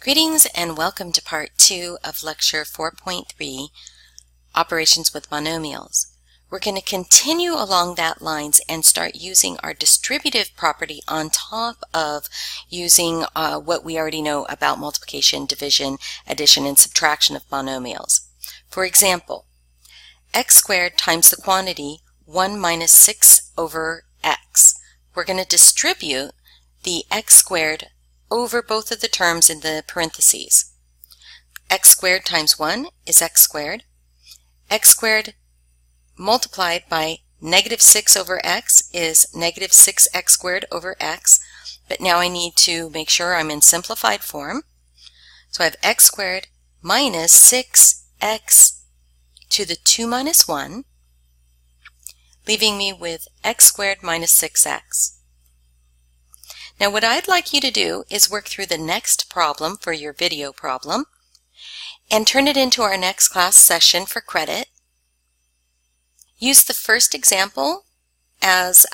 Greetings and welcome to Part 2 of Lecture 4.3, Operations with Monomials. We're going to continue along that lines and start using our distributive property on top of using what we already know about multiplication, division, addition, and subtraction of monomials. For example, x squared times the quantity 1 minus 6 over x. We're going to distribute the x squared over both of the terms in the parentheses. X squared times 1 is x squared. X squared multiplied by negative 6 over x is negative 6x squared over x. But now I need to make sure I'm in simplified form. So I have x squared minus 6x to the 2 minus 1, leaving me with x squared minus 6x. Now what I'd like you to do is work through the next problem for your video problem and turn it into our next class session for credit. Use the first example as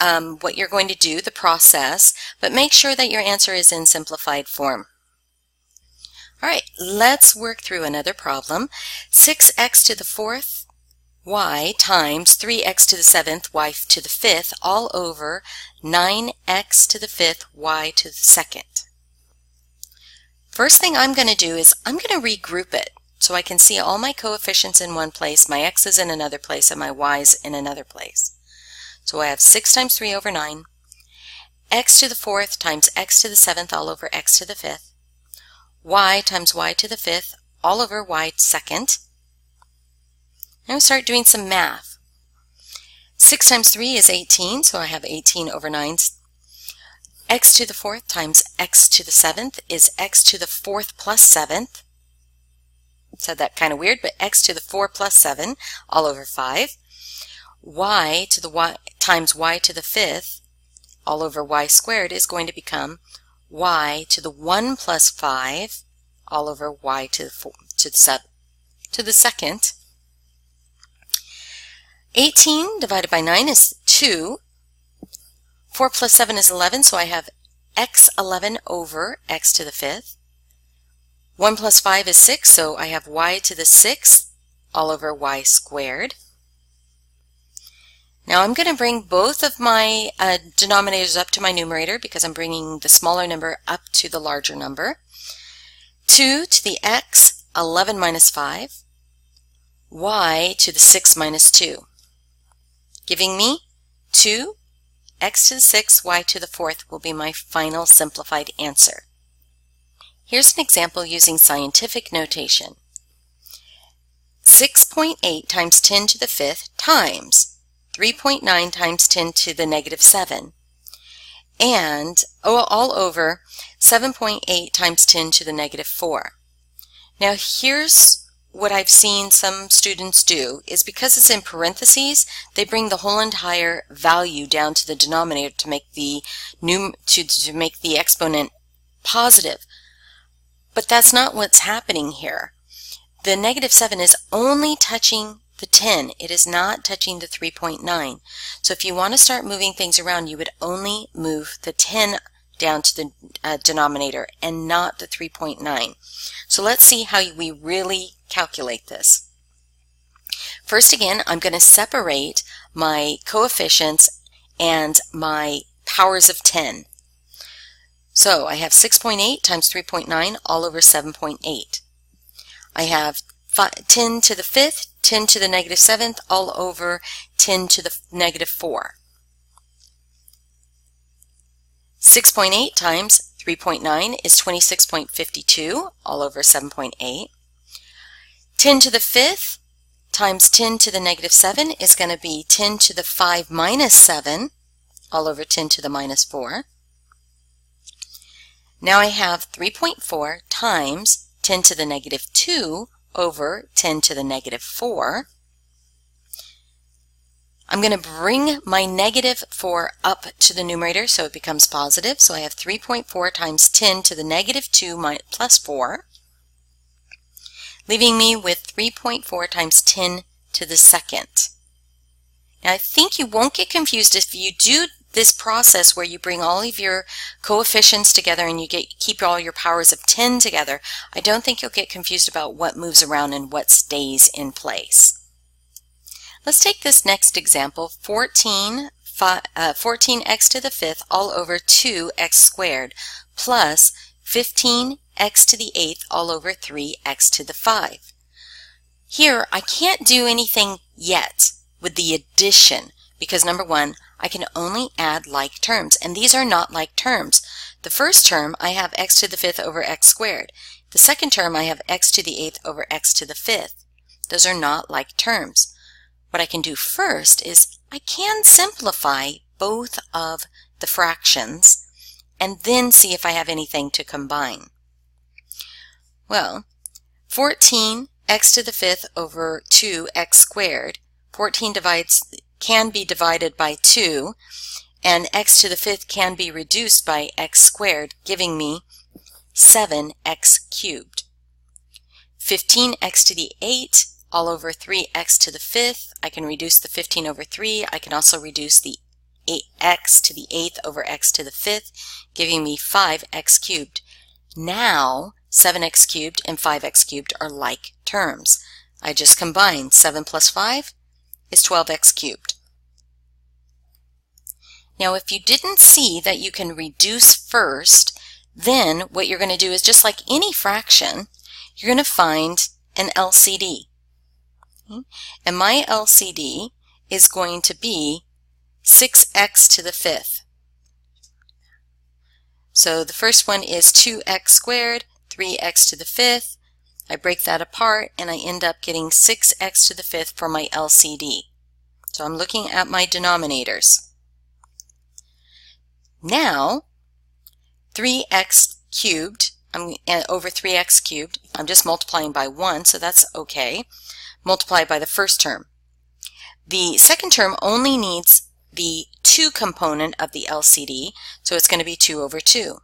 what you're going to do, the process, but make sure that your answer is in simplified form. All right, let's work through another problem. 6x to the 4th y times 3x to the 7th y to the 5th all over 9x to the 5th y to the 2nd. First thing I'm going to do is I'm going to regroup it so I can see all my coefficients in one place, my x's in another place, and my y's in another place. So I have 6 times 3 over 9, x to the 4th times x to the 7th all over x to the 5th, y times y to the 5th all over y 2nd. Now we start doing some math. 6 times 3 is 18, so I have 18 over 9. X to the 4th times x to the 7th is x to the 4th plus 7th. Said that kind of weird, but x to the 4 plus 7 all over 5. Y to the y times y to the 5th all over y squared is going to become y to the 1 plus 5 all over y to the 2nd. 18 divided by 9 is 2. 4 plus 7 is 11, so I have x11 over x to the 5th. 1 plus 5 is 6, so I have y to the 6th all over y squared. Now I'm going to bring both of my denominators up to my numerator because I'm bringing the smaller number up to the larger number. 2 to the x, 11 minus 5, y to the 6 minus 2. Giving me 2, x to the 6th, y to the 4th will be my final simplified answer. Here's an example using scientific notation. 6.8 times 10 to the 5th times 3.9 times 10 to the negative 7 and all over 7.8 times 10 to the negative 4. Now here's what I've seen some students do is because it's in parentheses, they bring the whole entire value down to the denominator to make the to make the exponent positive. But that's not what's happening here. The negative 7 is only touching the 10. It is not touching the 3.9. So if you want to start moving things around, you would only move the 10 down to the denominator and not the 3.9. So let's see how we really calculate this. First again, I'm going to separate my coefficients and my powers of 10. So I have 6.8 times 3.9 all over 7.8. I have 10 to the 5th, 10 to the negative 7th all over 10 to the negative 4. 6.8 times 3.9 is 26.52 all over 7.8. 10 to the 5th times 10 to the negative 7 is going to be 10 to the 5 minus 7 all over 10 to the minus 4. Now I have 3.4 times 10 to the negative 2 over 10 to the negative 4. I'm going to bring my negative 4 up to the numerator so it becomes positive. So I have 3.4 times 10 to the negative 2 plus 4, leaving me with 3.4 times 10 to the 2nd. Now I think you won't get confused if you do this process where you bring all of your coefficients together and you keep all your powers of 10 together, I don't think you'll get confused about what moves around and what stays in place. Let's take this next example, 14x to the 5th all over 2x squared plus 15x to the 8th all over 3x to the 5. Here, I can't do anything yet with the addition because, number one, I can only add like terms, and these are not like terms. The first term, I have x to the 5th over x squared. The second term, I have x to the 8th over x to the 5th. Those are not like terms. What I can do first is I can simplify both of the fractions and then see if I have anything to combine. Well, 14x to the 5th over 2x squared. 14 can be divided by 2, and x to the 5th can be reduced by x squared, giving me 7x cubed. 15x to the 8th all over 3x to the 5th. I can reduce the 15 over 3. I can also reduce the 8x to the 8th over x to the 5th, giving me 5x cubed. Now, 7x cubed and 5x cubed are like terms. I just combine 7 plus 5 is 12x cubed. Now, if you didn't see that you can reduce first, then what you're going to do is just like any fraction, you're going to find an LCD. And my LCD is going to be 6x to the 5th. So the first one is 2x squared, 3x to the 5th. I break that apart and I end up getting 6x to the 5th for my LCD. So I'm looking at my denominators. Now, 3x cubed over 3x cubed, I'm just multiplying by 1, so that's okay. Multiply by the first term. The second term only needs the 2 component of the LCD, so it's going to be 2 over 2.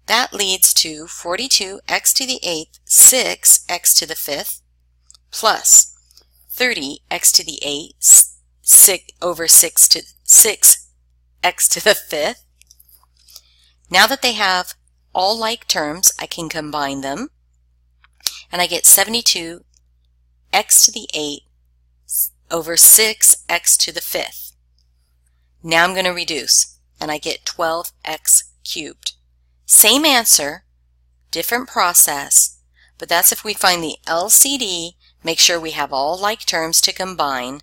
That leads to 42x to the 8th, 6x to the 5th, plus 30x to the 8th, 6 over 6 to 6x to the 5th. Now that they have all like terms, I can combine them, and I get 72x to the 8th over 6x to the 5th. Now I'm going to reduce, and I get 12x cubed. Same answer, different process, but that's if we find the LCD, make sure we have all like terms to combine,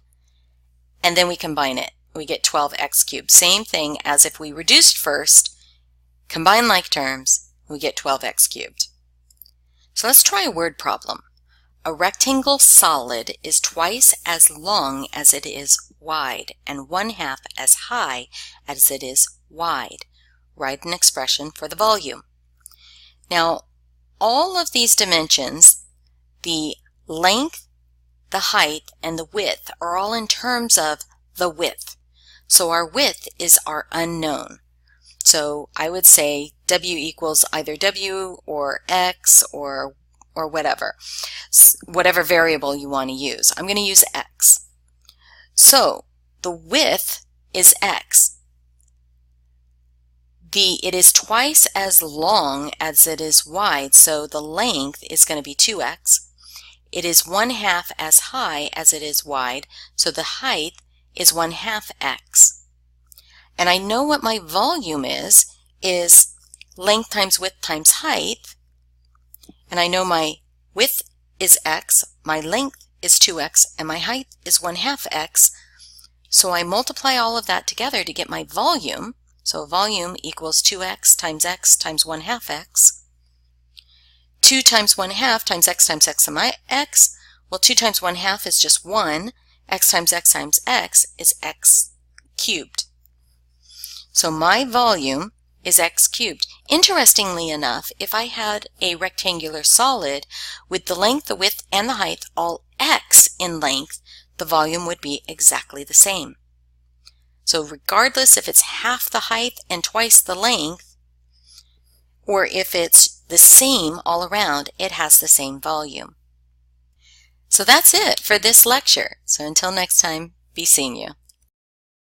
and then we combine it. We get 12x cubed. Same thing as if we reduced first, combine like terms, we get 12x cubed. So let's try a word problem. A rectangle solid is twice as long as it is wide and 1/2 as high as it is wide. Write an expression for the volume. Now, all of these dimensions, the length, the height, and the width are all in terms of the width. So our width is our unknown. So I would say W equals either W or X or whatever variable you want to use. I'm going to use X. So the width is X. It is twice as long as it is wide, so the length is going to be 2x. It is 1/2 as high as it is wide, so the height is 1/2 x. And I know what my volume is length times width times height, and I know my width is x, my length is 2x, and my height is 1/2 x. So I multiply all of that together to get my volume. So volume equals 2x times 1/2 x. 2 times 1/2 times x and my x. Well, 2 times 1/2 is just 1. X times x is x cubed. So my volume is x cubed. Interestingly enough, if I had a rectangular solid with the length, the width, and the height all x in length, the volume would be exactly the same. So regardless if it's half the height and twice the length, or if it's the same all around, it has the same volume. So that's it for this lecture. So until next time, be seeing you.